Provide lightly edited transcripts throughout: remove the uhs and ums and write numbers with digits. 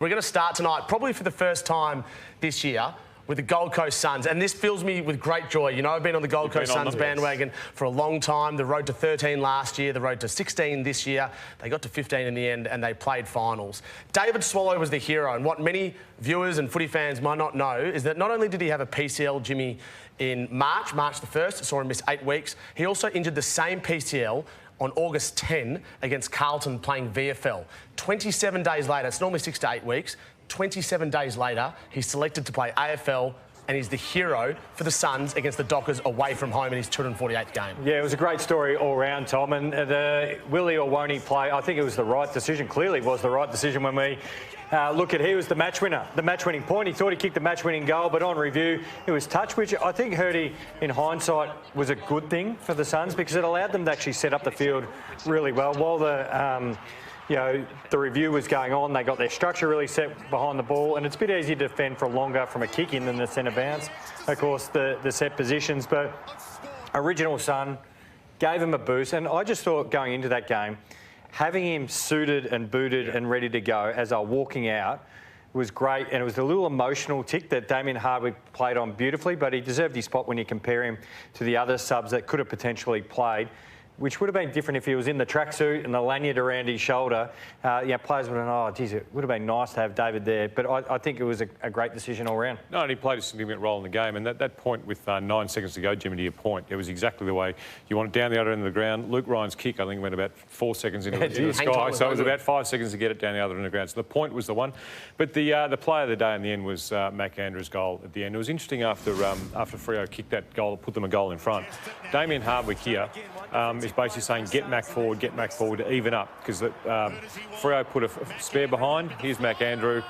We're going to start tonight, probably for the first time this year, with the Gold Coast Suns. And this fills me with great joy. You know, I've been on the Gold Coast Suns bandwagon for a long time. The road to 13 last year, the road to 16 this year. They got to 15 in the end and they played finals. David Swallow was the hero. And what many viewers and footy fans might not know is that not only did he have a PCL, Jimmy, in March the 1st, saw him miss 8 weeks, he also injured the same PCL on August 10 against Carlton playing VFL. 27 days later, it's normally 6 to 8 weeks, 27 days later, he's selected to play AFL and he's the hero for the Suns against the Dockers away from home in his 248th game. Yeah, it was a great story all round, Tom. And will he or won't he play? I think it was the right decision. Clearly was the right decision when we look at he was the match winner, the match-winning point. He thought he kicked the match-winning goal, but on review, it was touch, which I think Hurdy, in hindsight, was a good thing for the Suns because it allowed them to actually set up the field really well. While the review was going on, they got their structure really set behind the ball, and it's a bit easier to defend for longer from a kick-in than the centre bounce. Of course, the set positions, but original Sun gave him a boost, and I just thought going into that game, having him suited and booted and ready to go as they're walking out was great, and it was a little emotional tick that Damien Hardwick played on beautifully, but he deserved his spot when you compare him to the other subs that could have potentially played, which would have been different if he was in the tracksuit and the lanyard around his shoulder. Players would have gone, oh, geez, it would have been nice to have David there. But I think it was a great decision all round. No, and he played a significant role in the game. And that point with 9 seconds to go, Jimmy, to your point, it was exactly the way you want it down the other end of the ground. Luke Ryan's kick, I think, went about 4 seconds into the sky. So it was about 5 seconds to get it down the other end of the ground. So the point was the one. But the player of the day in the end was Mac Andrews' goal at the end. It was interesting after Freo kicked that goal, put them a goal in front. Damien Hardwick here is basically saying get Mac forward to even up, because Freo put a spare behind. Here's Mac Andrew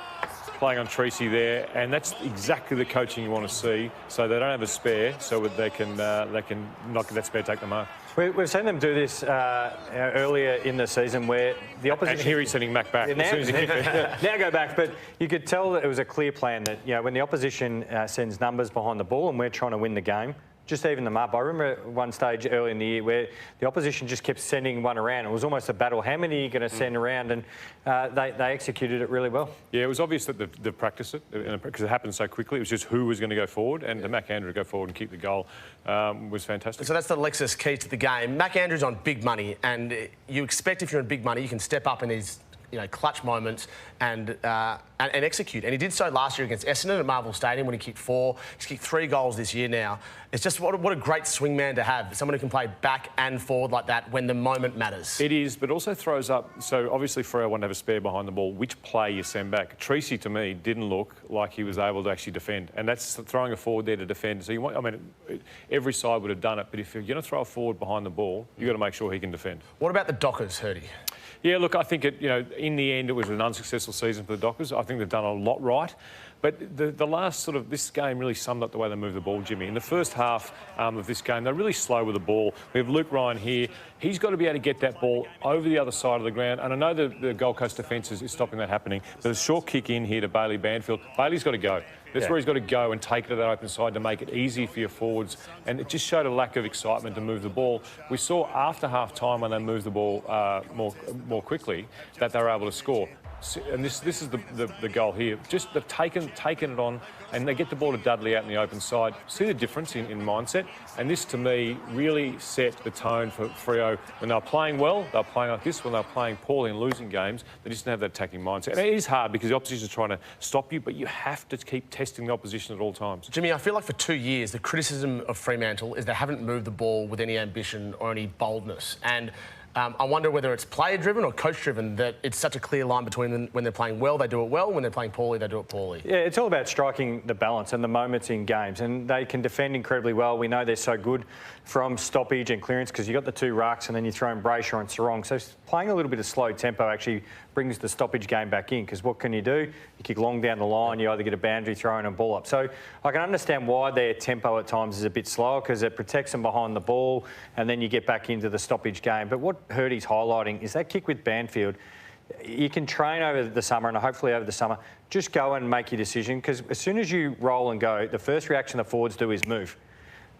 playing on Treacy there, and that's exactly the coaching you want to see. So they don't have a spare, so they can not get that spare, take the mark. We've seen them do this earlier in the season where the opposition... And here he's sending Mac back as soon as he kicked it. Now go back, but you could tell that it was a clear plan that, when the opposition sends numbers behind the ball and we're trying to win the game, just even them up. I remember at one stage early in the year where the opposition just kept sending one around. It was almost a battle. How many are you going to send around? And they executed it really well. Yeah, it was obvious that they practiced it because it happened so quickly. It was just who was going to go forward, and the Mac Andrew go forward and keep the goal was fantastic. So that's the Lexus key to the game. Mac Andrew's on big money, and you expect if you're on big money, you can step up in these clutch moments and execute. And he did so last year against Essendon at Marvel Stadium when he kicked 4. He's kicked 3 goals this year now. It's just what a great swingman to have, someone who can play back and forward like that when the moment matters. It is, but also throws up. So obviously Freo want to have a spare behind the ball. Which play you send back? Treacy, to me, didn't look like he was able to actually defend, and that's throwing a forward there to defend. So you want, every side would have done it, but if you're going to throw a forward behind the ball, you've got to make sure he can defend. What about the Dockers, Hurdy? Yeah, look, I think in the end it was an unsuccessful season for the Dockers. I think they've done a lot right. But the last this game really summed up the way they move the ball, Jimmy. In the first half of this game, they're really slow with the ball. We have Luke Ryan here. He's got to be able to get that ball over the other side of the ground. And I know the Gold Coast defence is stopping that happening. But a short kick in here to Bailey Banfield. Bailey's got to go. That's where he's got to go and take it to that open side to make it easy for your forwards. And it just showed a lack of excitement to move the ball. We saw after half-time when they moved the ball more quickly that they were able to score. And this is the goal here. Just they've taken it on, and they get the ball to Dudley out in the open side. See the difference in mindset? And this, to me, really set the tone for Freo. When they were playing well, they were playing like this. When they were playing poorly and losing games, they just didn't have that attacking mindset. And it is hard because the opposition is trying to stop you, but you have to keep testing the opposition at all times. Jimmy, I feel like for 2 years, the criticism of Fremantle is they haven't moved the ball with any ambition or any boldness. And I wonder whether it's player-driven or coach-driven that it's such a clear line between them. When they're playing well, they do it well. When they're playing poorly, they do it poorly. Yeah, it's all about striking the balance and the moments in games. And they can defend incredibly well. We know they're so good from stoppage and clearance because you've got the 2 rucks and then you throw in Brayshaw and Sarong. So playing a little bit of slow tempo actually brings the stoppage game back in because what can you do? You kick long down the line, you either get a boundary throw and a ball up. So I can understand why their tempo at times is a bit slower because it protects them behind the ball and then you get back into the stoppage game. But what Hurdy's highlighting is that kick with Banfield. You can train over the summer and hopefully over the summer, just go and make your decision because as soon as you roll and go, the first reaction the forwards do is move.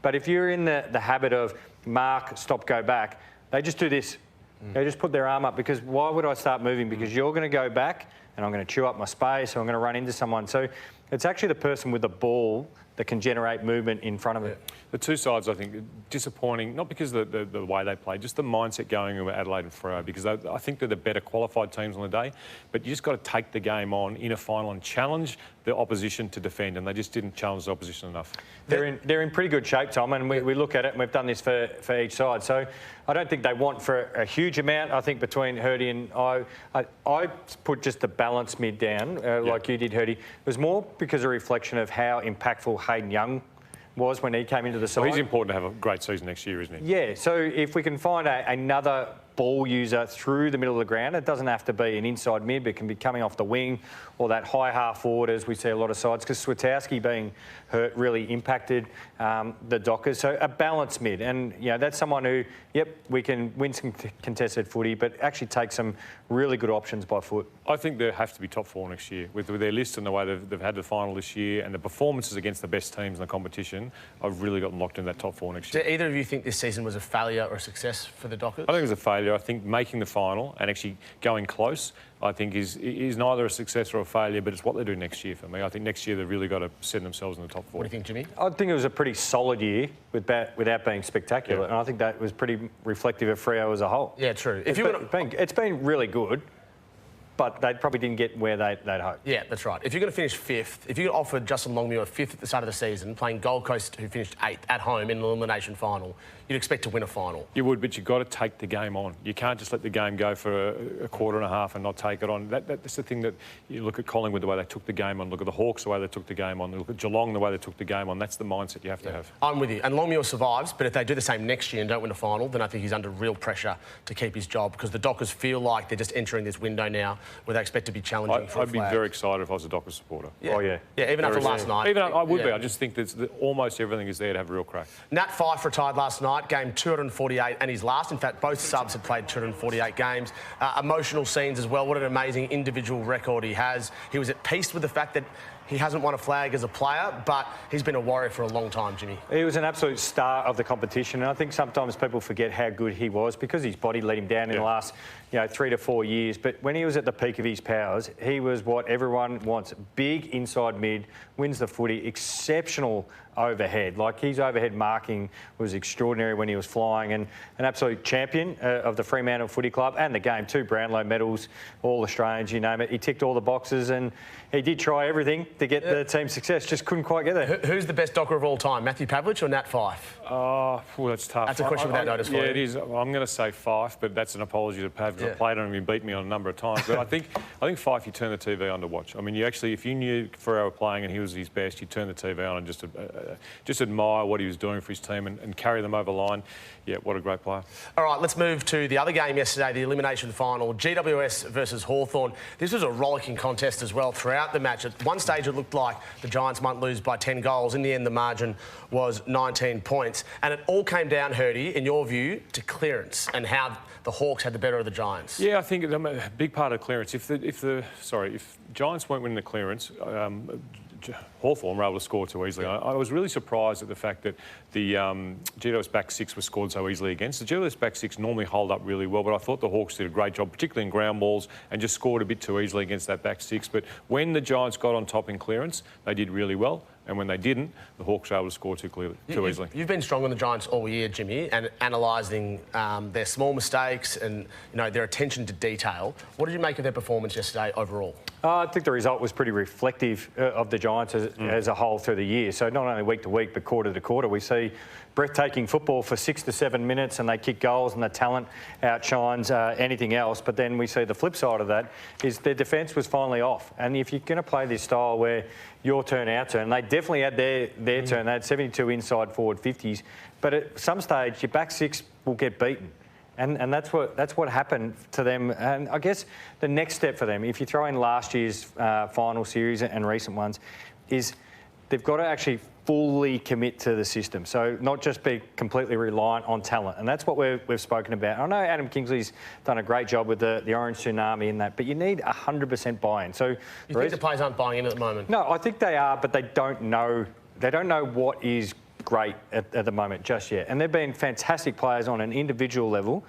But if you're in the habit of mark, stop, go back, they just do this. They just put their arm up because why would I start moving? Because you're going to go back and I'm going to chew up my space, or I'm going to run into someone. So it's actually the person with the ball that can generate movement in front of it. The two sides, I think, disappointing, not because of the way they play, just the mindset going with Adelaide and Freo, because I think they're the better qualified teams on the day, but you just got to take the game on in a final and challenge the opposition to defend, and they just didn't challenge the opposition enough. They're in pretty good shape, Tom, and we look at it, and we've done this for each side. So I don't think they want for a huge amount. I think between Hurdy and I put just the balance mid down, like you did, Hurdy. It was more because a reflection of how impactful Hayden Young was when he came into the side. Well, he's important to have a great season next year, isn't he? Yeah, so if we can find another ball user through the middle of the ground, it doesn't have to be an inside mid, but it can be coming off the wing or that high half forward, as we see a lot of sides, because Swiatkowski being hurt really impacted the Dockers. So a balanced mid, and that's someone who, we can win some contested footy, but actually take some really good options by foot. I think they have to be top four next year. With their list and the way they've had the final this year and the performances against the best teams in the competition, I've really got them locked in that top four next year. Do either of you think this season was a failure or a success for the Dockers? I think it was a failure. I think making the final and actually going close, I think is neither a success or a failure, but it's what they do next year for me. I think next year they've really got to set themselves in the top four. What do you think, Jimmy? I think it was a pretty solid year without being spectacular, and I think that was pretty reflective of Freo as a whole. Yeah, true. It's been really good, but they probably didn't get where they'd hoped. Yeah, that's right. If you're going to finish fifth, if you offered Justin Longmuir fifth at the start of the season, playing Gold Coast, who finished eighth at home in an elimination final, you'd expect to win a final. You would, but you've got to take the game on. You can't just let the game go for a quarter and a half and not take it on. That's the thing that you look at Collingwood, the way they took the game on. Look at the Hawks, the way they took the game on. Look at Geelong, the way they took the game on. That's the mindset you have to have. I'm with you. And Longmuir survives, but if they do the same next year and don't win a final, then I think he's under real pressure to keep his job, because the Dockers feel like they're just entering this window now where they expect to be challenging for a I'd be flag. very excited if I was a Dockers supporter. Yeah. Oh, yeah. Yeah, even after last night. Even I would be. I just think that almost everything is there to have a real crack. Nat Fyfe retired last night, game 248 and his last. In fact, both subs had played 248 games. Emotional scenes as well. What an amazing individual record he has. He was at peace with the fact that he hasn't won a flag as a player, but he's been a warrior for a long time, Jimmy. He was an absolute star of the competition, and I think sometimes people forget how good he was because his body let him down in the last 3 to 4 years. But when he was at the peak of his powers, he was what everyone wants. Big inside mid, wins the footy, exceptional overhead. Like, his overhead marking was extraordinary when he was flying, and an absolute champion of the Fremantle Footy Club and the game. 2 Brownlow medals, all Australians, you name it. He ticked all the boxes, and he did try everything to get the team's success, just couldn't quite get there. Who's the best Docker of all time, Matthew Pavlich or Nat Fyfe? Oh, that's tough. That's a question without notice for you. Yeah, it is. I'm going to say Fyfe, but that's an apology to Pav. I played on him, he beat me on a number of times. But I think Fyfe, you turn the TV on to watch. I mean, you actually, if you knew Freo were playing and he was his best, you turn the TV on and just admire what he was doing for his team and carry them over the line. Yeah, what a great player. All right, let's move to the other game yesterday, the elimination final, GWS versus Hawthorn. This was a rollicking contest as well throughout the match. At one stage, it looked like the Giants might lose by 10 goals. In the end, the margin was 19 points. And it all came down, Hurdy, in your view, to clearance and how the Hawks had the better of the Giants. Yeah, I think a big part of clearance. If Giants weren't winning the clearance, Hawthorn were able to score too easily. I was really surprised at the fact that the GWS back six was scored so easily against. The GWS back six normally hold up really well, but I thought the Hawks did a great job, particularly in ground balls, and just scored a bit too easily against that back six. But when the Giants got on top in clearance, they did really well. And when they didn't, the Hawks were able to score too easily. You've been strong on the Giants all year, Jimmy, and analysing their small mistakes and their attention to detail. What did you make of their performance yesterday overall? I think the result was pretty reflective of the Giants as a whole through the year. So not only week to week, but quarter to quarter, we see breathtaking football for 6 to 7 minutes, and they kick goals, and the talent outshines anything else. But then we see the flip side of that is their defence was finally off. And if you're going to play this style where your turn, our turn, they definitely had their turn. They had 72 inside forward 50s. But at some stage, your back six will get beaten. And that's what happened to them. And I guess the next step for them, if you throw in last year's final series and recent ones, is they've got to actually fully commit to the system. So not just be completely reliant on talent. And that's what we've spoken about. I know Adam Kingsley's done a great job with the Orange Tsunami and that, but you need 100% buy-in. So you think the players aren't buying in at the moment? No, I think they are, but they don't know. They don't know what is great at the moment just yet. And they've been fantastic players on an individual level,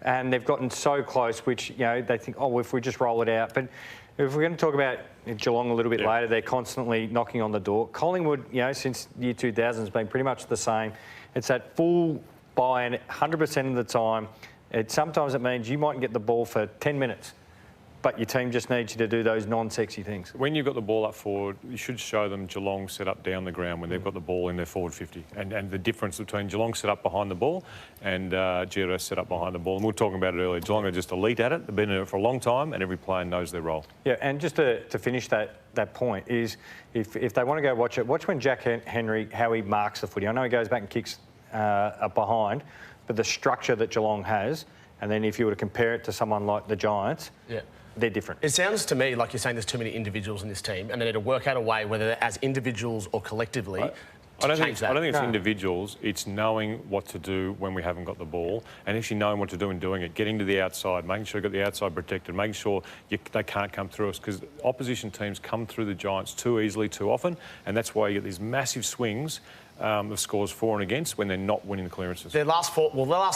and they've gotten so close, which they think, oh, if we just roll it out, but If we're going to talk about Geelong a little bit later, they're constantly knocking on the door. Collingwood, since year 2000 has been pretty much the same. It's that full buy-in 100% of the time. Sometimes it means you mightn't get the ball for 10 minutes, but your team just needs you to do those non-sexy things. When you've got the ball up forward, you should show them Geelong set up down the ground when they've got the ball in their forward 50. And the difference between Geelong set up behind the ball and GWS set up behind the ball. And we were talking about it earlier. Geelong are just elite at it. They've been in it for a long time and every player knows their role. Yeah, and just to finish that point is if they want to go watch it, watch when Jack Henry, how he marks the footy. I know he goes back and kicks up behind, but the structure that Geelong has, and then if you were to compare it to someone like the Giants, they're different. It sounds to me like you're saying there's too many individuals in this team and they need to work out a way, whether they're as individuals or collectively, I don't think it's individuals. It's knowing what to do when we haven't got the ball and actually knowing what to do and doing it. Getting to the outside, making sure you've got the outside protected, making sure they can't come through us, because opposition teams come through the Giants too easily, too often, and that's why you get these massive swings of scores for and against when they're not winning the clearances. Their last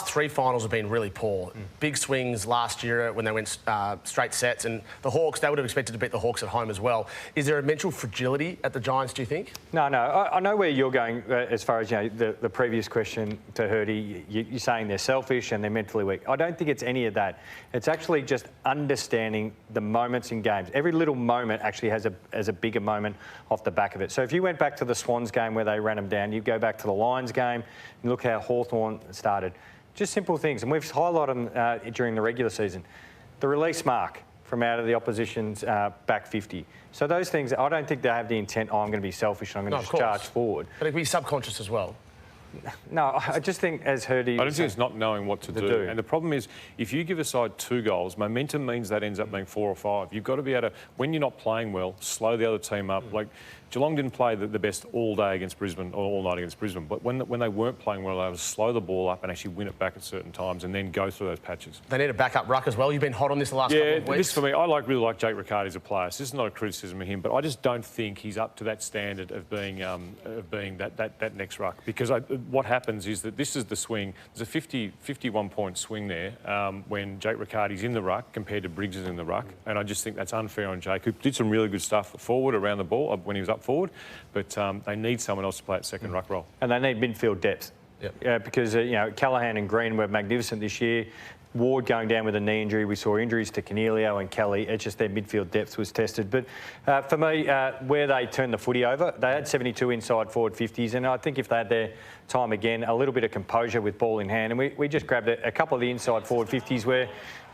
three finals have been really poor. Big swings last year when they went straight sets, and the Hawks, they would have expected to beat the Hawks at home as well. Is there a mental fragility at the Giants, do you think? No. I know where you're going as far as the previous question to Hurdy. You're saying they're selfish and they're mentally weak. I don't think it's any of that. It's actually just understanding the moments in games. Every little moment actually has a bigger moment off the back of it. So if you went back to the Swans game where they ran them down, you go back to the Lions game and look how Hawthorn started. Just simple things, and we've highlighted them during the regular season. The release mark from out of the opposition's back 50. So those things, I don't think they have the intent, I'm going to be selfish and I'm going to just charge forward. But it'd be subconscious as well. No, I just think, as Hurdy... I don't think it's not knowing what to do. And the problem is, if you give a side 2 goals, momentum means that ends up being 4 or 5. You've got to be able to, when you're not playing well, slow the other team up. Like, Geelong didn't play the best all day against Brisbane or all night against Brisbane, but when they weren't playing well, they were to slow the ball up and actually win it back at certain times and then go through those patches. They need a backup ruck as well. You've been hot on this the last couple of weeks. Yeah, this for me, I really like Jake Riccardi as a player. So this is not a criticism of him, but I just don't think he's up to that standard of being that next ruck. Because what happens is that this is the swing. There's a 51-point swing there when Jake Riccardi's in the ruck compared to Briggs is in the ruck, and I just think that's unfair on Jake, who did some really good stuff forward around the ball when he was up forward, but they need someone else to play at second ruck role. And they need midfield depth. Because Callaghan and Green were magnificent this year. Ward going down with a knee injury. We saw injuries to Canelio and Kelly. It's just their midfield depth was tested. But for me, where they turned the footy over, they had 72 inside forward 50s, and I think if they had their time again, a little bit of composure with ball in hand, and we just grabbed a couple of the inside forward 50s where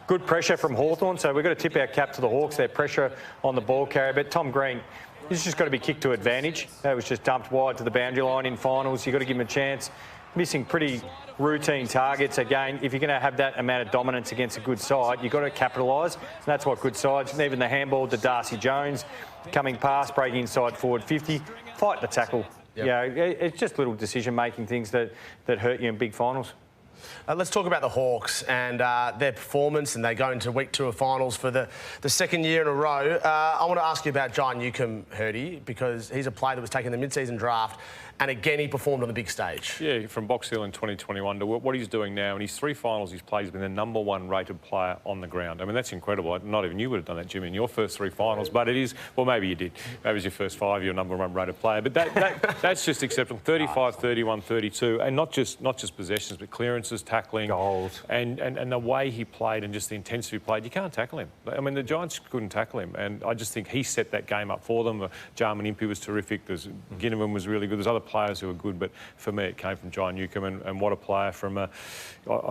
good pressure from Hawthorn, so we've got to tip our cap to the Hawks, their pressure on the ball carrier. But Tom Green, he's just got to be kicked to advantage. That was just dumped wide to the boundary line in finals. You've got to give him a chance. Missing pretty routine targets. Again, if you're going to have that amount of dominance against a good side, you've got to capitalise. And that's what good sides, and even the handball to Darcy Jones, coming past, breaking inside forward 50, fight the tackle. It's just little decision-making things that hurt you in big finals. Let's talk about the Hawks and their performance, and they go into week 2 of finals for the second year in a row. I want to ask you about John Newcombe, Hurdy, because he's a player that was taken in the mid-season draft, and again he performed on the big stage. Yeah, from Box Hill in 2021 to what he's doing now, and his 3 finals he's played, he's been the #1 rated player on the ground. I mean, that's incredible. Not even you would have done that, Jimmy, in your first 3 finals, but it is, well, maybe you did. Maybe it was your first 5, you're a #1 rated player, but that's just exceptional. 35, 31, 32, and not just possessions, but clearances, tackling, goals, and the way he played and just the intensity he played. You can't tackle him. I mean, the Giants couldn't tackle him, and I just think he set that game up for them. Jarman Impey was terrific. Ginnivan was really good. There's other players who were good, but for me it came from John Newcombe, and what a player from a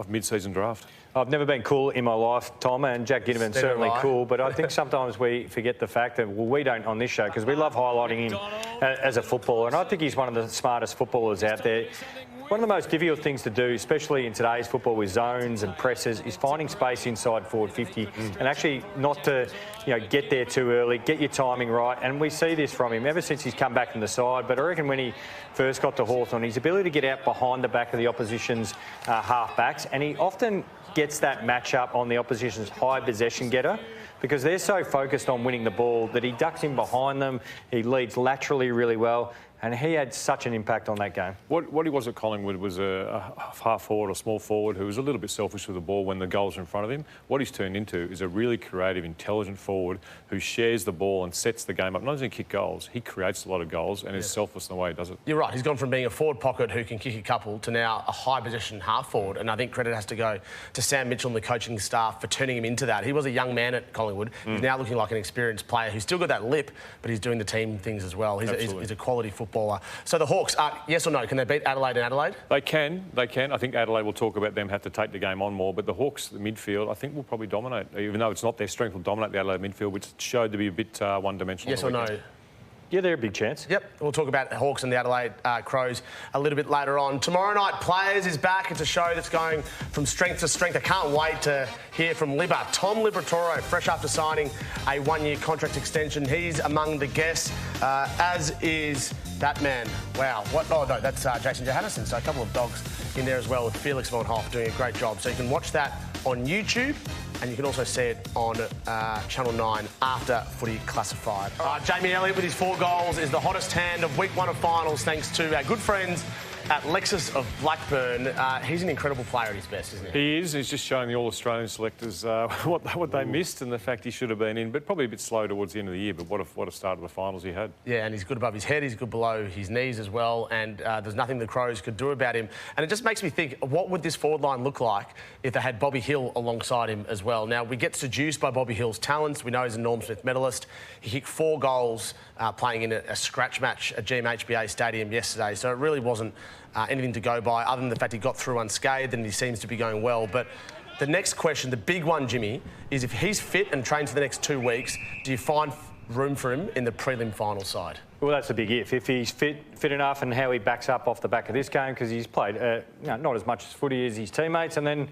mid-season draft. I've never been cool in my life, Tom, and Jack Ginnivan's certainly cool, but I think sometimes we forget the fact that, well, we don't on this show, because we love highlighting him as a footballer, and I think he's one of the smartest footballers out there. One of the most difficult things to do, especially in today's football with zones and presses, is finding space inside forward 50 and actually not to get there too early, get your timing right. And we see this from him ever since he's come back from the side. But I reckon when he first got to Hawthorn, his ability to get out behind the back of the opposition's half-backs, and he often gets that match-up on the opposition's high possession getter, because they're so focused on winning the ball that he ducks in behind them, he leads laterally really well, And he had such an impact on that game. What he was at Collingwood was a half forward or small forward who was a little bit selfish with the ball when the goals are in front of him. What he's turned into is a really creative, intelligent forward who shares the ball and sets the game up. Not only kick goals, he creates a lot of goals and is selfless in the way he does it. You're right. He's gone from being a forward pocket who can kick a couple to now a high position half forward. And I think credit has to go to Sam Mitchell and the coaching staff for turning him into that. He was a young man at Collingwood. He's now looking like an experienced player who's still got that lip, but he's doing the team things as well. He's a quality footballer. So the Hawks, yes or no, can they beat Adelaide in Adelaide? They can. I think Adelaide will talk about them have to take the game on more, but the Hawks, the midfield, I think will probably dominate. Even though it's not their strength, will dominate the Adelaide midfield, which showed to be a bit one-dimensional. Yes or no? Yeah, they're a big chance. Yep. We'll talk about the Hawks and the Adelaide Crows a little bit later on. Tomorrow night, Players is back. It's a show that's going from strength to strength. I can't wait to hear from Tom Liberatore, fresh after signing a one-year contract extension. He's among the guests, as is that man. Wow. What? Oh, no, that's Jason Johannesson. So a couple of dogs in there as well with Felix von Hoff doing a great job. So you can watch that on YouTube. And you can also see it on Channel 9 after Footy Classified. Jamie Elliott with his 4 goals is the hottest hand of week 1 of finals thanks to our good friends at Lexus of Blackburn. He's an incredible player at his best, isn't he? He is. He's just showing the All-Australian selectors what they missed and the fact he should have been in, but probably a bit slow towards the end of the year. But what a start of the finals he had. Yeah, and he's good above his head. He's good below his knees as well. And there's nothing the Crows could do about him. And it just makes me think, what would this forward line look like if they had Bobby Hill alongside him as well? Now, we get seduced by Bobby Hill's talents. We know he's a Norm Smith medalist. He kicked 4 goals playing in a scratch match at GMHBA Stadium yesterday. So it really wasn't anything to go by other than the fact he got through unscathed and he seems to be going well. But the next question, the big one, Jimmy, is if he's fit and trains for the next 2 weeks, do you find room for him in the prelim final side? Well, that's a big if. If he's fit enough and how he backs up off the back of this game, because he's played not as much as footy as his teammates, and then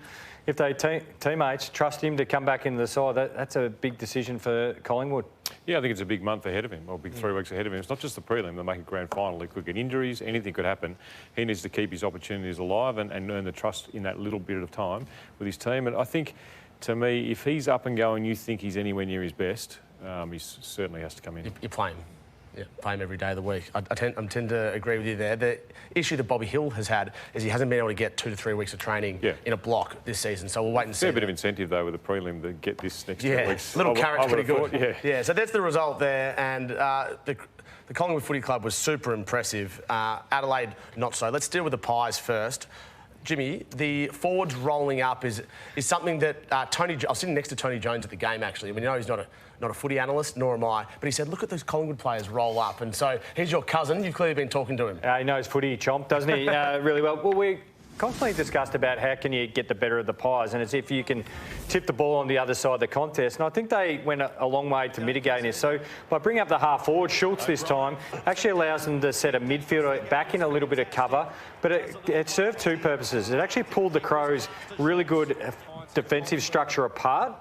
if they teammates trust him to come back into the side, that's a big decision for Collingwood. Yeah, I think it's a big month ahead of him, or big 3 weeks ahead of him. It's not just the prelim, they'll make a grand final. He could get injuries, anything could happen. He needs to keep his opportunities alive and earn the trust in that little bit of time with his team. And I think, to me, if he's up and going, you think he's anywhere near his best, he certainly has to come in. You play him. Yeah, play him every day of the week. I tend to agree with you there. The issue that Bobby Hill has had is he hasn't been able to get 2 to 3 weeks of training in a block this season. So we'll wait and see. A bit of incentive, though, with the prelim to get this next 2 weeks. Little carrot's pretty good. Thought, yeah, so that's the result there. And the Collingwood Footy Club was super impressive. Adelaide, not so. Let's deal with the Pies first. Jimmy, the forwards rolling up is something that I was sitting next to Tony Jones at the game, actually. I mean, you know, he's not a footy analyst, nor am I. But he said, look at those Collingwood players roll up. And so he's your cousin. You've clearly been talking to him. He knows footy, chomp, doesn't he? Really well. Well, we constantly discussed about how can you get the better of the Pies, and it's if you can tip the ball on the other side of the contest. And I think they went a long way to mitigating this. So by bringing up the half forward, Schultz this time actually allows them to set a midfielder back in a little bit of cover. But it served 2 purposes. It actually pulled the Crows' really good defensive structure apart,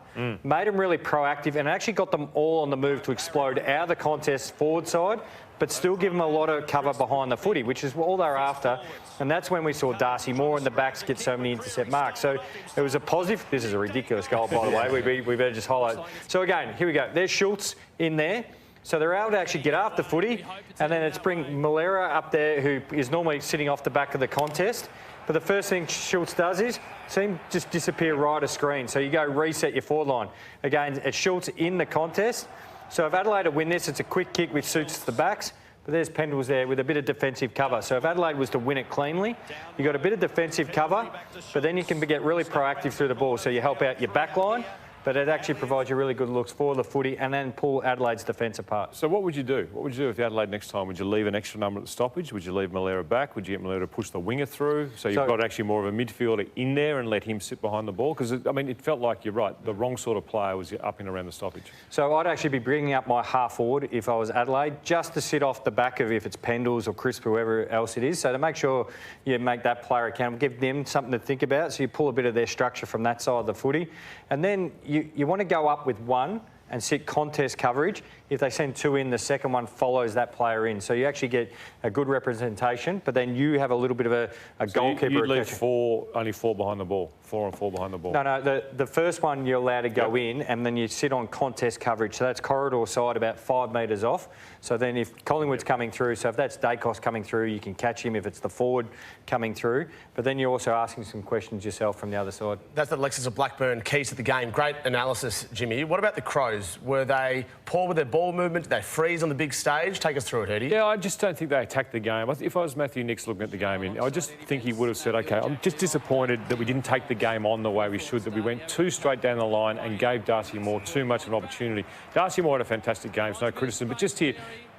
made them really proactive, and actually got them all on the move to explode out of the contest forward side, but still give them a lot of cover behind the footy, which is all they're after. And that's when we saw Darcy Moore in the backs get so many intercept marks. So it was a positive. This is a ridiculous goal, by the way. We better just highlight. So again, here we go. There's Schultz in there. So they're able to actually get after footy. And then it's bring Malera up there, who is normally sitting off the back of the contest. But the first thing Schultz does is see him just disappear right of screen. So you go reset your forward line. Again, it's Schultz in the contest. So if Adelaide win this, it's a quick kick which suits the backs. But there's Pendles there with a bit of defensive cover. So if Adelaide was to win it cleanly, you've got a bit of defensive cover, but then you can get really proactive through the ball. So you help out your back line, but it actually provides you really good looks for the footy and then pull Adelaide's defence apart. So what would you do? What would you do with Adelaide next time? Would you leave an extra number at the stoppage? Would you leave Malera back? Would you get Malera to push the winger through? So you've got actually more of a midfielder in there and let him sit behind the ball? Because, I mean, it felt like, you're right, the wrong sort of player was up and around the stoppage. So I'd actually be bringing up my half forward if I was Adelaide, just to sit off the back of if it's Pendles or Crisp, whoever else it is. So to make sure you make that player accountable, give them something to think about. So you pull a bit of their structure from that side of the footy. And then you want to go up with one and sit contest coverage. If they send 2 in, the second one follows that player in. So you actually get a good representation, but then you have a little bit of a goalkeeper. You'd leave only 4 behind the ball, 4 and 4 behind the ball. No, the first one you're allowed to go in, and then you sit on contest coverage. So that's corridor side about 5 metres off. So then if Collingwood's coming through, so if that's Dacos coming through, you can catch him if it's the forward coming through. But then you're also asking some questions yourself from the other side. That's the Alexis of Blackburn keys to the game. Great analysis, Jimmy. What about the Crows? Were they poor with their ball movement? Did they freeze on the big stage? Take us through it, Eddie. Yeah, I just don't think they attacked the game. If I was Matthew Nicks looking at the game, I just think he would have said, OK, I'm just disappointed that we didn't take the game on the way we should, that we went too straight down the line and gave Darcy Moore too much of an opportunity. Darcy Moore had a fantastic game, it's no criticism, but just here,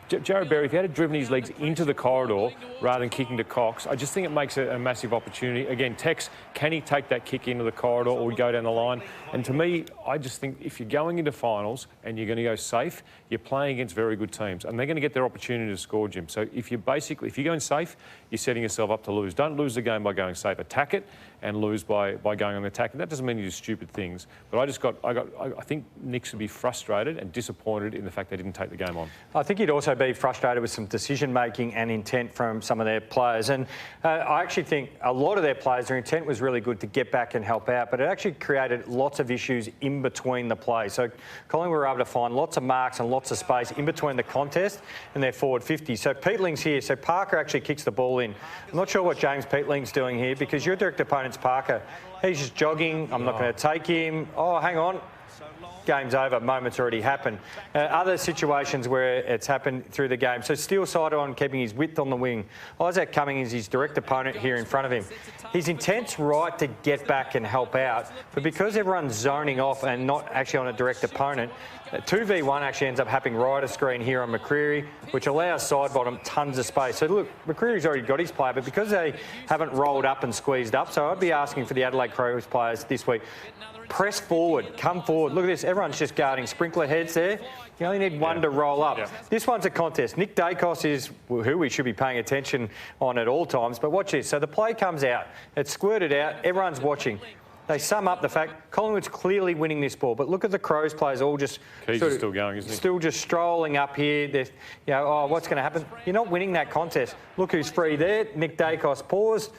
Jared Berry, if he had driven his legs into the corridor rather than kicking to Cox, I just think it makes a massive opportunity. Again, Tex, can he take that kick into the corridor or go down the line? And to me, I just think if you're going into finals and you're going to go safe, you're playing against very good teams and they're going to get their opportunity to score, Jim. So if you're going safe, you're setting yourself up to lose. Don't lose the game by going safe. Attack it and lose by going on the attack. And that doesn't mean you do stupid things. But I think Nicks would be frustrated and disappointed in the fact they didn't take the game on. I think he'd also be frustrated with some decision-making and intent from some of their players. And I actually think a lot of their players, their intent was really good to get back and help out, but it actually created lots of issues in between the play. So Collingwood were able to find lots of marks and lots of space in between the contest and their forward 50. So Peatling's here. So Parker actually kicks the ball in. I'm not sure what James Peatling's doing here because your direct opponent's Parker. He's just jogging. I'm not going to take him. Oh, hang on. Game's over. Moment's already happened. Other situations where it's happened through the game. So Steele-Sidle on keeping his width on the wing. Isaac Cumming is his direct opponent here in front of him. His intent's right to get back and help out, but because everyone's zoning off and not actually on a direct opponent, 2v1 actually ends up happening right of screen here on McCreery, which allows Sidebottom tons of space. So look, McCreery's already got his player, but because they haven't rolled up and squeezed up, so I'd be asking for the Adelaide Crows players this week, press forward, come forward. Look at this, everyone's just guarding sprinkler heads there. You only need one to roll up. Yeah. This one's a contest. Nick Dacos is who we should be paying attention on at all times, but watch this. So the play comes out, it's squirted out, everyone's watching. They sum up the fact Collingwood's clearly winning this ball, but look at the Crows players all just still going, isn't he? Still just strolling up here. They're, oh, what's going to happen? You're not winning that contest. Look who's free there. Nick Dacos paused.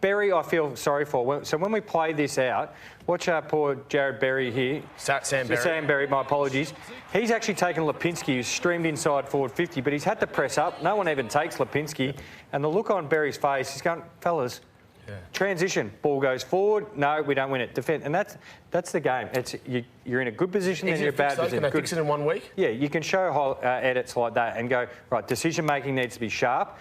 Berry, I feel sorry for. So when we play this out, watch poor Jared Berry here. Sam Berry. Sam Berry, my apologies. He's actually taken Lipinski, who's streamed inside forward 50, but he's had to press up. No one even takes Lipinski. And the look on Berry's face, he's going, fellas, transition, ball goes forward. No, we don't win it. Defend, and that's the game. It's you're in a good position and you're a bad position. Can they fix it in 1 week? Yeah, you can show edits like that and go right. Decision making needs to be sharp.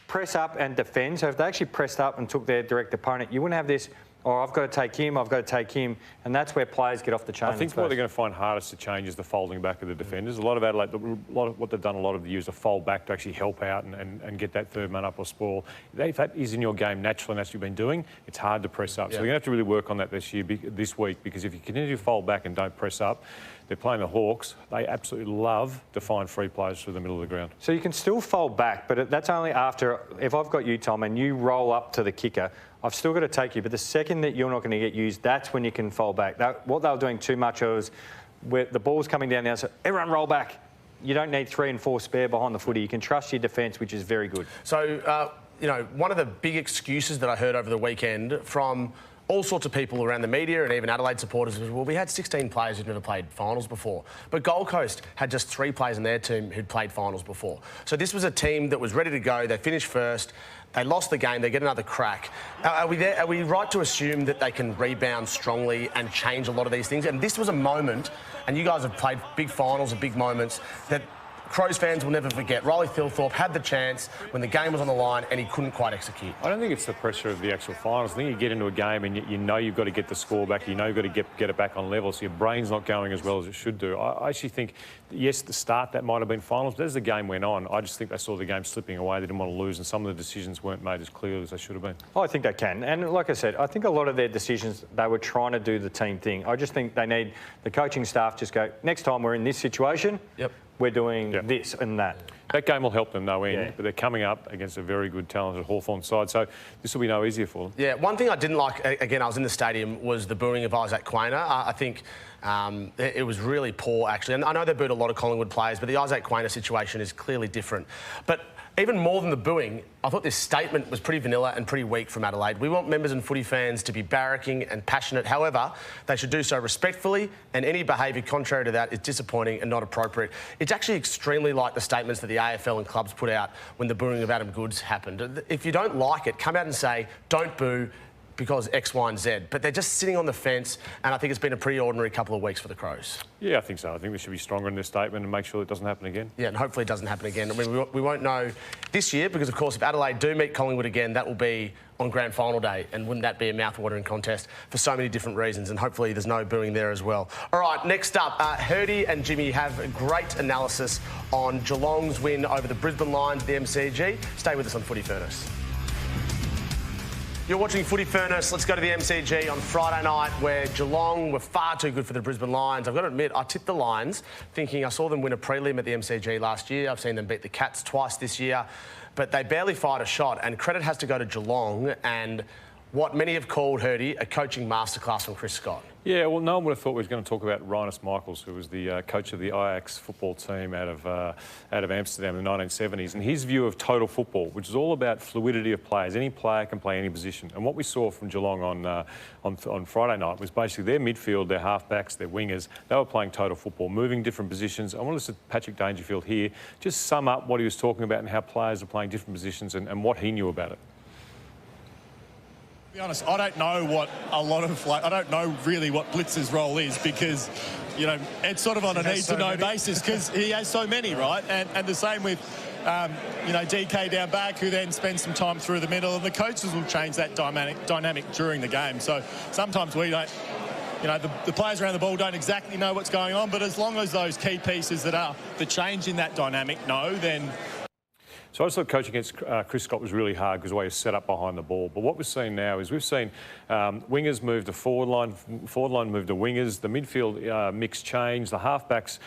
Press up and defend. So if they actually pressed up and took their direct opponent, you wouldn't have this. Oh, I've got to take him, I've got to take him. And that's where players get off the chain. I think what they're going to find hardest to change is the folding back of the defenders. A lot of Adelaide, what they've done a lot of the years, is fold back to actually help out and get that third man up or spoil. If that is in your game naturally, and that's what you've been doing, it's hard to press up. So they're going to have to really work on that this week, because if you continue to fold back and don't press up, they're playing the Hawks. They absolutely love to find free players through the middle of the ground. So you can still fold back, but that's only after, if I've got you, Tom, and you roll up to the kicker, I've still got to take you. But the second that you're not going to get used, that's when you can fold back. What they were doing too much of was where the ball's coming down the outside, everyone roll back. You don't need 3 and 4 spare behind the footy. You can trust your defence, which is very good. So, you know, one of the big excuses that I heard over the weekend from all sorts of people around the media and even Adelaide supporters was, well, we had 16 players who'd never played finals before. But Gold Coast had just 3 players in their team who'd played finals before. So this was a team that was ready to go. They finished first. They lost the game. They get another crack. Are we right to assume that they can rebound strongly and change a lot of these things? And this was a moment, and you guys have played big finals and big moments, that Crows fans will never forget. Riley Thilthorpe had the chance when the game was on the line and he couldn't quite execute. I don't think it's the pressure of the actual finals. I think you get into a game and you know you've got to get the score back. You know you've got to get it back on level, so your brain's not going as well as it should do. I actually think, yes, at the start that might have been finals, but as the game went on, I just think they saw the game slipping away. They didn't want to lose, and some of the decisions weren't made as clearly as they should have been. I think they can. And like I said, I think a lot of their decisions, they were trying to do the team thing. I just think they need the coaching staff just go, next time we're in this situation, we're doing this and that. That game will help them no end, but they're coming up against a very good, talented Hawthorn side, so this will be no easier for them. Yeah, one thing I didn't like, again, I was in the stadium, was the booing of Isaac Quainer. I think it was really poor, actually. And I know they booed a lot of Collingwood players, but the Isaac Quainer situation is clearly different. But even more than the booing, I thought this statement was pretty vanilla and pretty weak from Adelaide. We want members and footy fans to be barracking and passionate. However, they should do so respectfully, and any behaviour contrary to that is disappointing and not appropriate. It's actually extremely like the statements that the AFL and clubs put out when the booing of Adam Goodes happened. If you don't like it, come out and say, don't boo because X, Y and Z. But they're just sitting on the fence, and I think it's been a pretty ordinary couple of weeks for the Crows. Yeah, I think so. I think we should be stronger in this statement and make sure it doesn't happen again. Yeah, and hopefully it doesn't happen again. I mean, we won't know this year because, of course, if Adelaide do meet Collingwood again, that will be on grand final day, and wouldn't that be a mouth-watering contest for so many different reasons, and hopefully there's no booing there as well. All right, next up, Hurdy and Jimmy have a great analysis on Geelong's win over the Brisbane Lions at the MCG. Stay with us on Footy Furnace. You're watching Footy Furnace. Let's go to the MCG on Friday night, where Geelong were far too good for the Brisbane Lions. I've got to admit, I tipped the Lions, thinking I saw them win a prelim at the MCG last year. I've seen them beat the Cats twice this year, but they barely fired a shot, and credit has to go to Geelong and what many have called, Hurdy, a coaching masterclass from Chris Scott. Yeah, well, no one would have thought we were going to talk about Rinus Michaels, who was the coach of the Ajax football team out of Amsterdam in the 1970s, and his view of total football, which is all about fluidity of players. Any player can play any position. And what we saw from Geelong on Friday night was basically their midfield, their halfbacks, their wingers. They were playing total football, moving different positions. I want to listen to Patrick Dangerfield here, just sum up what he was talking about and how players are playing different positions and what he knew about it. To be honest, I don't know what I don't know really what Blitz's role is, because, you know, it's sort of on a need-to-know basis because he has so many, right? And the same with, you know, DK down back, who then spends some time through the middle, and the coaches will change that dynamic during the game. So sometimes we don't, you know, the players around the ball don't exactly know what's going on, but as long as those key pieces that are the change in that dynamic know, then... So I just thought coaching against Chris Scott was really hard because the way he's set up behind the ball. But what we're seeing now is we've seen wingers move to forward line move to wingers, the midfield mix change, the halfbacks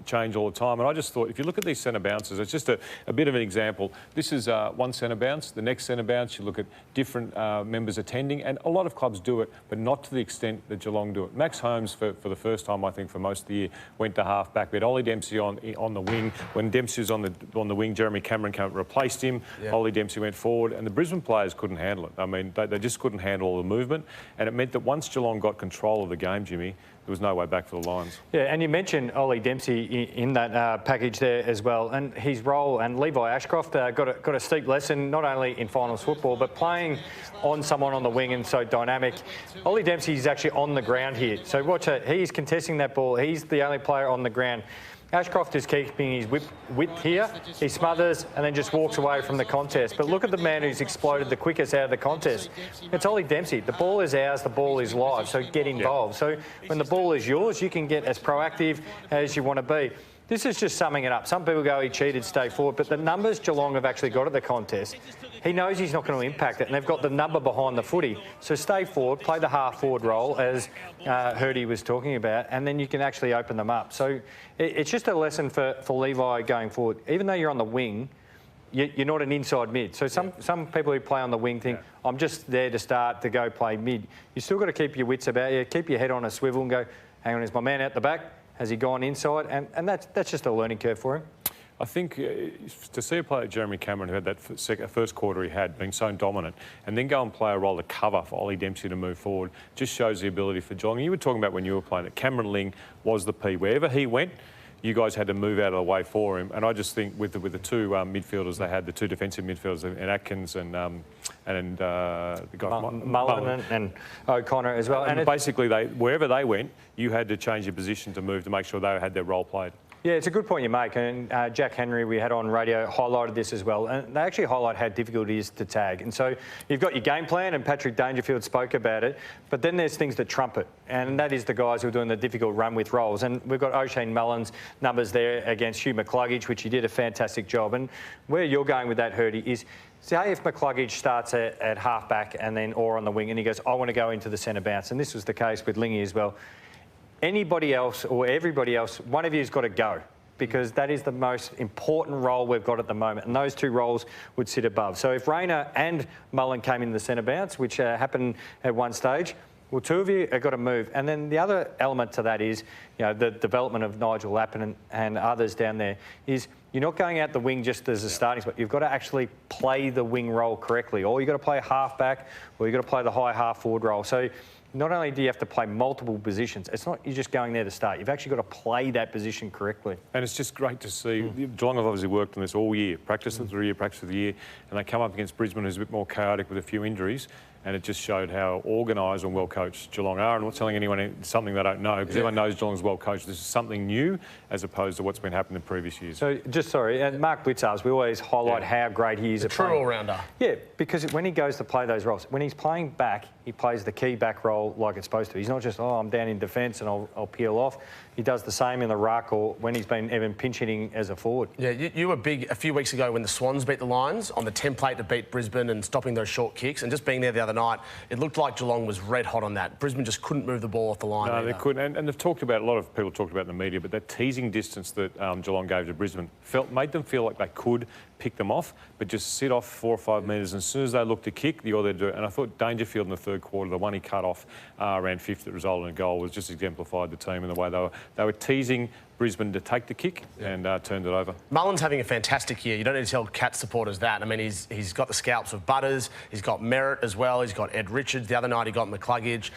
change all the time. And I just thought, if you look at these centre bounces, it's just a bit of an example. This is one centre bounce. The next centre bounce, you look at different members attending, and a lot of clubs do it, but not to the extent that Geelong do it. Max Holmes, for the first time, I think, for most of the year, went to half-back. We had Ollie Dempsey on the wing. When Dempsey was on the wing, Jeremy Cameron replaced him. Yeah. Ollie Dempsey went forward, and the Brisbane players couldn't handle it. I mean, they just couldn't handle all the movement, and it meant that once Geelong got control of the game, Jimmy, there was no way back for the Lions. Yeah, and you mentioned Ollie Dempsey in that package there as well, and his role, and Levi Ashcroft got a steep lesson, not only in finals football, but playing on someone on the wing and so dynamic. Ollie Dempsey is actually on the ground here. So watch it. He's contesting that ball. He's the only player on the ground. Ashcroft is keeping his width here. He smothers and then just walks away from the contest. But look at the man who's exploded the quickest out of the contest. It's Ollie Dempsey. The ball is ours, the ball is live, so get involved. So when the ball is yours, you can get as proactive as you want to be. This is just summing it up. Some people go, he cheated, stay forward. But the numbers Geelong have actually got at the contest, he knows he's not going to impact it, and they've got the number behind the footy. So stay forward, play the half-forward role, as Hurdy was talking about, and then you can actually open them up. So it's just a lesson for Levi going forward. Even though you're on the wing, you're not an inside mid. So some people who play on the wing think, I'm just there to start to go play mid. You still got to keep your wits about you, keep your head on a swivel and go, hang on, is my man out the back? Has he gone inside? And that's just a learning curve for him. I think to see a player like Jeremy Cameron, who had that first quarter he had, being so dominant, and then go and play a role to cover for Ollie Dempsey to move forward, just shows the ability for Geelong. You were talking about when you were playing it, Cameron Ling was the P. Wherever he went, you guys had to move out of the way for him. And I just think with the two midfielders they had, the two defensive midfielders, and Atkins and the guy Mullen and O'Connor as well. And basically, wherever they went, you had to change your position to move to make sure they had their role played. Yeah, it's a good point you make, and Jack Henry, we had on radio, highlighted this as well, and they actually highlight how difficult it is to tag. And so you've got your game plan, and Patrick Dangerfield spoke about it, but then there's things that trump it, and that is the guys who are doing the difficult run with roles. And we've got O'Shane Mullen's numbers there against Hugh McCluggage, which he did a fantastic job. And where you're going with that, Hurdy, is say if McCluggage starts at half-back and then or on the wing, and he goes, I want to go into the centre bounce, and this was the case with Lingy as well. Anybody else or everybody else, one of you's got to go, because that is the most important role we've got at the moment, and those two roles would sit above. So if Rayner and Mullen came in the centre bounce, which happened at one stage, well, two of you have got to move. And then the other element to that is, you know, the development of Nigel Lappin and others down there is you're not going out the wing just as a starting spot. You've got to actually play the wing role correctly, or you've got to play half back, or you've got to play the high half forward role. So not only do you have to play multiple positions, it's not you're just going there to start. You've actually got to play that position correctly. And it's just great to see. Geelong have obviously worked on this all year, practice of the year, practice of the year, and they come up against Brisbane, who's a bit more chaotic with a few injuries. And it just showed how organised and well coached Geelong are. And not telling anyone something they don't know, because everyone knows Geelong's well coached. This is something new as opposed to what's been happening in previous years. So, and Mark Blitzars, we always highlight how great he is. A true all-rounder. Yeah, because when he goes to play those roles, when he's playing back, he plays the key back role like it's supposed to. He's not just, I'm down in defence and I'll peel off. He does the same in the ruck or when he's been even pinch hitting as a forward. Yeah, you were big a few weeks ago when the Swans beat the Lions on the template to beat Brisbane and stopping those short kicks. And just being there the other night, it looked like Geelong was red hot on that. Brisbane just couldn't move the ball off the line. No, they couldn't. And they've talked about, a lot of people talked about in the media, but that teasing distance that Geelong gave to Brisbane made them feel like they could pick them off, but just sit off 4 or 5 metres. And as soon as they looked to kick, the other do it. And I thought Dangerfield in the third quarter, the one he cut off around fifth that resulted in a goal, was just exemplified the team in the way they were teasing Brisbane to take the kick and turned it over. Mullen's having a fantastic year. You don't need to tell Cat supporters that. I mean, he's got the scalps of Butters. He's got Merritt as well. He's got Ed Richards. The other night he got McCluggage.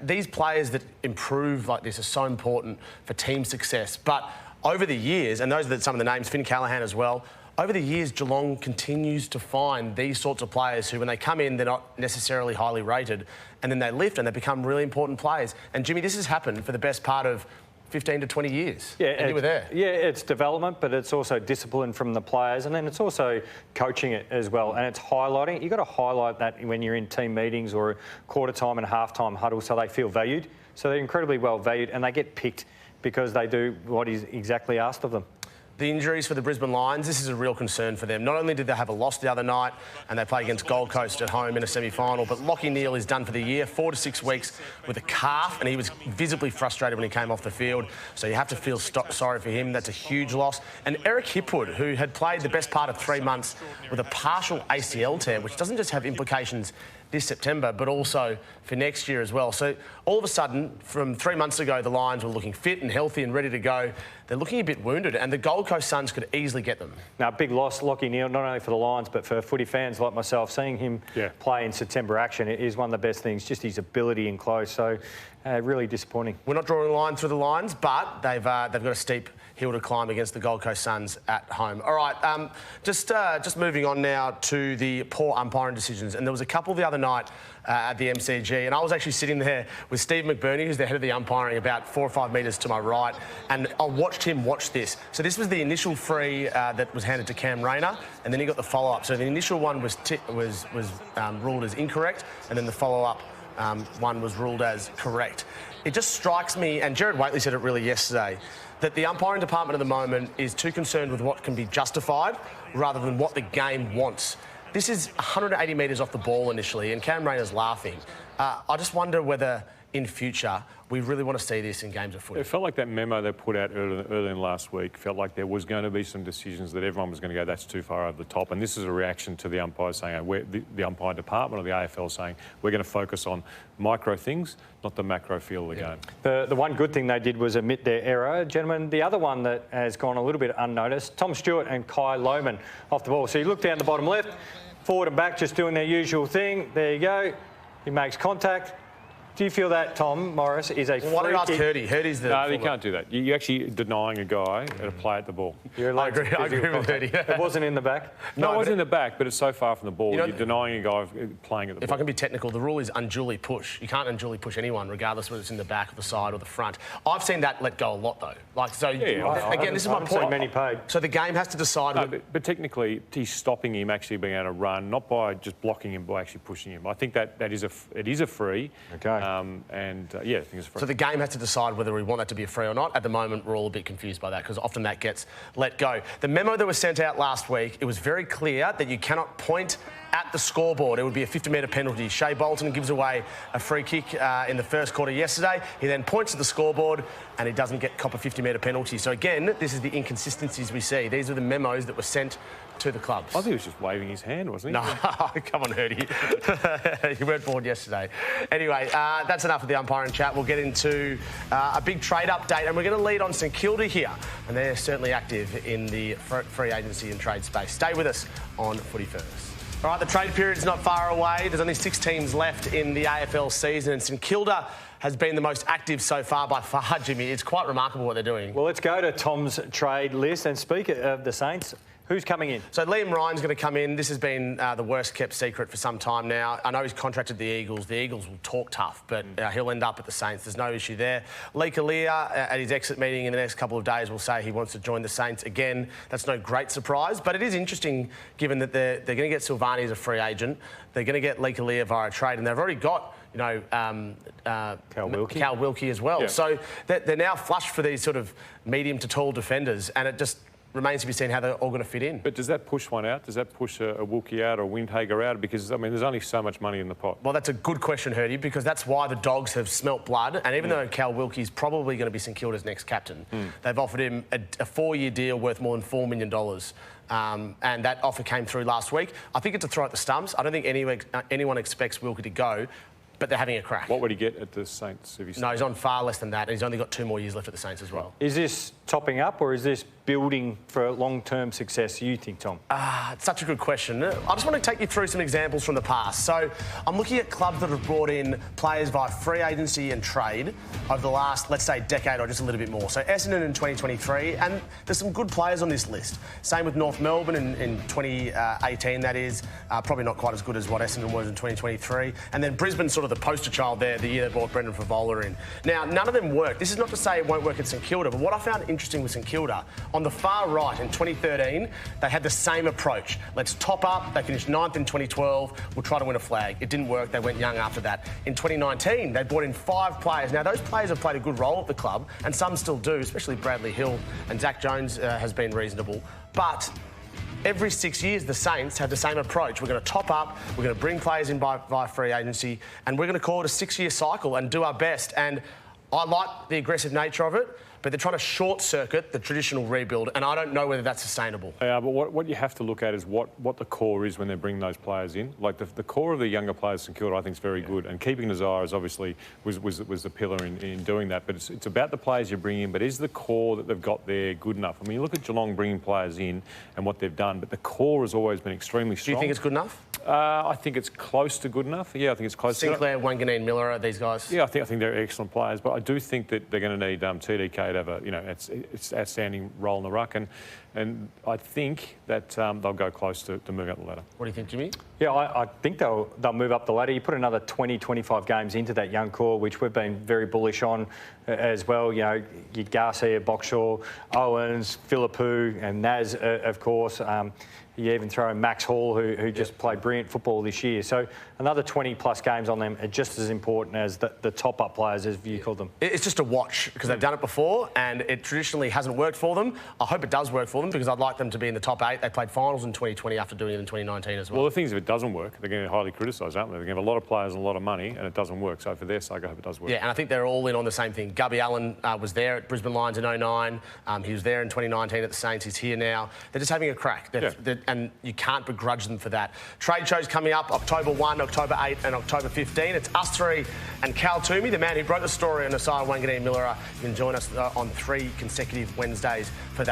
These players that improve like this are so important for team success. But over the years, and those are some of the names, Finn Callaghan as well, over the years, Geelong continues to find these sorts of players who, when they come in, they're not necessarily highly rated, and then they lift and they become really important players. And, Jimmy, this has happened for the best part of 15 to 20 years. Yeah, and you were there. Yeah, it's development, but it's also discipline from the players, and then it's also coaching it as well, and it's highlighting it. You've got to highlight that when you're in team meetings or quarter time and half time huddle so they feel valued. So they're incredibly well valued, and they get picked because they do what is exactly asked of them. The injuries for the Brisbane Lions, this is a real concern for them. Not only did they have a loss the other night and they play against Gold Coast at home in a semi-final, but Lachie Neale is done for the year, 4 to 6 weeks with a calf, and he was visibly frustrated when he came off the field. So you have to feel sorry for him. That's a huge loss. And Eric Hipwood, who had played the best part of 3 months with a partial ACL tear, which doesn't just have implications this September, but also for next year as well. So all of a sudden, from 3 months ago, the Lions were looking fit and healthy and ready to go. They're looking a bit wounded, and the Gold Coast Suns could easily get them. Now, big loss, Lachie Neale, not only for the Lions, but for footy fans like myself. Seeing him play in September action is one of the best things, just his ability in close. So really disappointing. We're not drawing a line through the Lions, but they've got a steep hill to climb against the Gold Coast Suns at home. All right, just moving on now to the poor umpiring decisions. And there was a couple the other night at the MCG, and I was actually sitting there with Steve McBurney, who's the head of the umpiring, about 4 or 5 metres to my right, and I watched him watch this. So this was the initial free that was handed to Cam Rayner, and then he got the follow-up. So the initial one was ruled as incorrect, and then the follow-up one was ruled as correct. It just strikes me, and Jared Waitley said it really yesterday, that the umpiring department at the moment is too concerned with what can be justified rather than what the game wants. This is 180 metres off the ball initially, and Cam Rayner's laughing. I just wonder whether in future we really want to see this in games of footy. It felt like that memo they put out early in last week felt like there was going to be some decisions that everyone was going to go, that's too far over the top. And this is a reaction to the umpires saying, the umpire department or the AFL saying, we're going to focus on micro things, not the macro feel of the game. The one good thing they did was admit their error. Gentlemen, the other one that has gone a little bit unnoticed, Tom Stewart and Kai Lohmann off the ball. So you look down the bottom left, forward and back, just doing their usual thing. There you go. He makes contact. Do you feel that, Tom Morris, is a free kick? Why don't you ask Hurdy? Hurdy's the... No, you can't do that. You're actually denying a guy a play at the ball. I agree with Hurdy. It wasn't in the back? No, it wasn't in the back, but it's so far from the ball. You're denying a guy playing at the ball. If I can be technical, the rule is unduly push. You can't unduly push anyone, regardless whether it's in the back or the side or the front. I've seen that let go a lot, though. Again, this is my point. Many paid. So the game has to decide... No, but technically, he's stopping him actually being able to run, not by just blocking him, by actually pushing him. I think it is a free. Okay. I think it's a free. So the game has to decide whether we want that to be a free or not. At the moment, we're all a bit confused by that because often that gets let go. The memo that was sent out last week, it was very clear that you cannot point at the scoreboard. It would be a 50-metre penalty. Shea Bolton gives away a free kick in the first quarter yesterday. He then points at the scoreboard and he doesn't get cop a 50-metre penalty. So again, this is the inconsistencies we see. These are the memos that were sent to the clubs. I think he was just waving his hand, wasn't he? No, come on, Hurdy. You weren't bored yesterday. Anyway, that's enough of the umpiring chat. We'll get into a big trade update, and we're going to lead on St Kilda here, and they're certainly active in the free agency and trade space. Stay with us on Footy Furnace. All right, the trade period is not far away. There's only 6 teams left in the AFL season, and St Kilda has been the most active so far by far, Jimmy. It's quite remarkable what they're doing. Well, let's go to Tom's trade list and speak of the Saints. Who's coming in? So Liam Ryan's going to come in. This has been the worst kept secret for some time now. I know he's contracted the Eagles. The Eagles will talk tough, but he'll end up at the Saints. There's no issue there. Lee Kalia, at his exit meeting in the next couple of days, will say he wants to join the Saints again. That's no great surprise, but it is interesting given that they're going to get Silvani as a free agent. They're going to get Lee Kalia via trade, and they've already got Cal Wilkie as well. Yeah. So they're now flushed for these sort of medium to tall defenders, and it just remains to be seen how they're all going to fit in. But does that push one out? Does that push a Wilkie out or a Windhager out? Because, I mean, there's only so much money in the pot. Well, that's a good question, Hurdy, because that's why the Dogs have smelt blood. And even though Cal Wilkie's probably going to be St Kilda's next captain, they've offered him a 4-year deal worth more than $4 million. And that offer came through last week. I think it's a throw at the stumps. I don't think anyone expects Wilkie to go, but they're having a crack. What would he get at the Saints? No, he's on far less than that, and he's only got 2 more years left at the Saints as well. Is this topping up, or is this building for long-term success, you think, Tom? It's such a good question. I just want to take you through some examples from the past. So I'm looking at clubs that have brought in players via free agency and trade over the last, let's say, decade or just a little bit more. So Essendon in 2023, and there's some good players on this list. Same with North Melbourne in 2018, that is. Probably not quite as good as what Essendon was in 2023. And then Brisbane, sort of the poster child there, the year they brought Brendan Favola in. Now, none of them work. This is not to say it won't work at St Kilda, but what I found interesting with St Kilda, on the far right in 2013, they had the same approach. Let's top up. They finished 9th in 2012. We'll try to win a flag. It didn't work. They went young after that. In 2019, they brought in 5 players. Now, those players have played a good role at the club, and some still do, especially Bradley Hill, and Zach Jones has been reasonable. But every 6 years, the Saints have the same approach. We're going to top up, we're going to bring players in via free agency, and we're going to call it a 6-year cycle and do our best. And I like the aggressive nature of it, but they're trying to short-circuit the traditional rebuild, and I don't know whether that's sustainable. But what you have to look at is what the core is when they bring those players in. Like the core of the younger players, St Kilda, I think is very good, and keeping Nazar is obviously was the pillar in doing that. But it's about the players you bring in, but is the core that they've got there good enough? I mean, you look at Geelong bringing players in and what they've done, but the core has always been extremely strong. Do you think it's good enough? I think it's close to good enough. Yeah, I think it's close. Sinclair, Wanganeen, Miller, these guys. Yeah, I think they're excellent players, but I do think that they're going to need TDK to have a it's outstanding role in the ruck, and I think that they'll go close to moving up the ladder. What do you think, Jimmy? Yeah, I think they'll move up the ladder. You put another 20, 25 games into that young core, which we've been very bullish on as well. You know, your Garcia, Boxall, Owens, Philippou, and Naz, of course. You even throw in Max Hall, who just played brilliant football this year. So another 20-plus games on them are just as important as the top-up players, as you call them. It's just a watch, because they've done it before, and it traditionally hasn't worked for them. I hope it does work for them, because I'd like them to be in the top 8. They played finals in 2020 after doing it in 2019 as well. Well, the thing is, if it doesn't work, they're going to be highly criticised, aren't they? They're going to have a lot of players and a lot of money, and it doesn't work. So for their sake, I hope it does work. Yeah, and I think they're all in on the same thing. Gubby Allen was there at Brisbane Lions in 2009. He was there in 2019 at the Saints. He's here now. They're just having a crack. And you can't begrudge them for that. Trade shows coming up October 1, October 8 and October 15. It's us 3 and Cal Toomey, the man who broke the story on Asai Wanganeen Miller. You can join us on 3 consecutive Wednesdays for that.